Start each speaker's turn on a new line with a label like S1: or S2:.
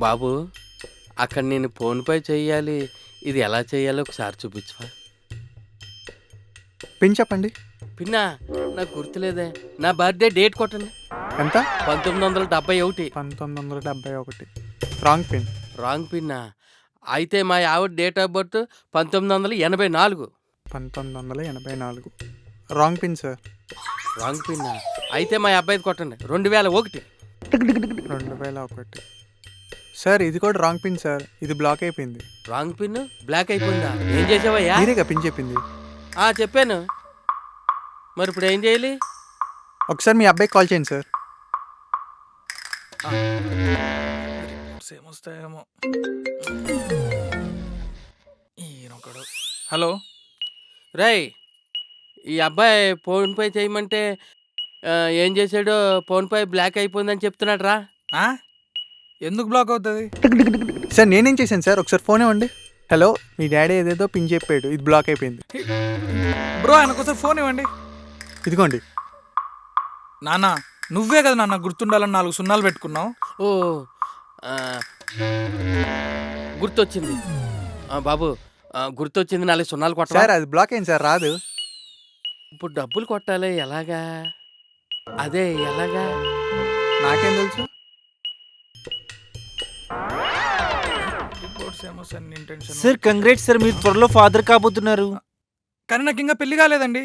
S1: బాబు అక్కడ నేను ఫోన్పే చెయ్యాలి. ఇది ఎలా చేయాలో ఒకసారి చూపించవా?
S2: పిన్ చెప్పండి.
S1: పిన్నా నాకు గుర్తులేదే. నా బర్త్డే డేట్ కొట్టండి.
S2: ఎంత?
S1: 1971.
S2: 1971. Wrong pin.
S1: రాంగ్ పిన్నా? అయితే మా ఆవిడ date of birth 1984.
S2: 1984. Wrong pin sir.
S1: Wrong పిన్నా? అయితే మా అబ్బాయిది కొట్టండి. 2001.
S2: 2001. సార్ ఇది కూడా రాంగ్ పిన్ సార్. ఇది బ్లాక్ అయిపోయింది.
S1: రాంగ్ పిన్ బ్లాక్ అయిపోయిందా? ఏం చేసావయ్యా?
S2: మీరేగా పిన్ చెప్పింది.
S1: చెప్పాను. మరి ఇప్పుడు ఏం చేయాలి?
S2: ఒకసారి మీ అబ్బాయికి కాల్ చేయండి సార్.
S3: ఏమొస్తాయేమో. ఈయనొకడు. హలో.
S1: రేయ్, ఈ అబ్బాయి ఫోన్పే చేయమంటే ఏం చేశాడో ఫోన్పే బ్లాక్ అయిపోయిందని చెప్తున్నాడు రా.
S3: ఎందుకు బ్లాక్ అవుతుంది?
S2: సార్ నేనేం చేశాను సార్? ఒకసారి ఫోన్ ఇవ్వండి. హలో, మీ డాడీ ఏదేదో పిన్ చెప్పాడు, ఇది బ్లాక్ అయిపోయింది.
S3: బ్రో ఆయనకోసారి ఫోన్ ఇవ్వండి.
S2: ఇదిగోండి.
S3: నాన్న నువ్వే కదా నాన్న గుర్తుండాలని 4 సున్నాలు పెట్టుకున్నావు.
S1: ఓ గుర్తొచ్చింది బాబు. గుర్తొచ్చింది. 4 సున్నాలు కొట్టాలి
S2: సార్ అది బ్లాక్ అయింది సార్, రాదు.
S1: ఇప్పుడు డబ్బులు కొట్టాలి. ఎలాగా? అదే ఎలాగా?
S2: నాకేం తెలుసు?
S3: రిపోర్ట్స్ ఏమో sir, intention.
S4: Sir congrats sir, మీరు త్వరలో ఫాదర్ కాబోతున్నారు.
S3: కానీ నాకు ఇంకా పెళ్లి కాలేదండి.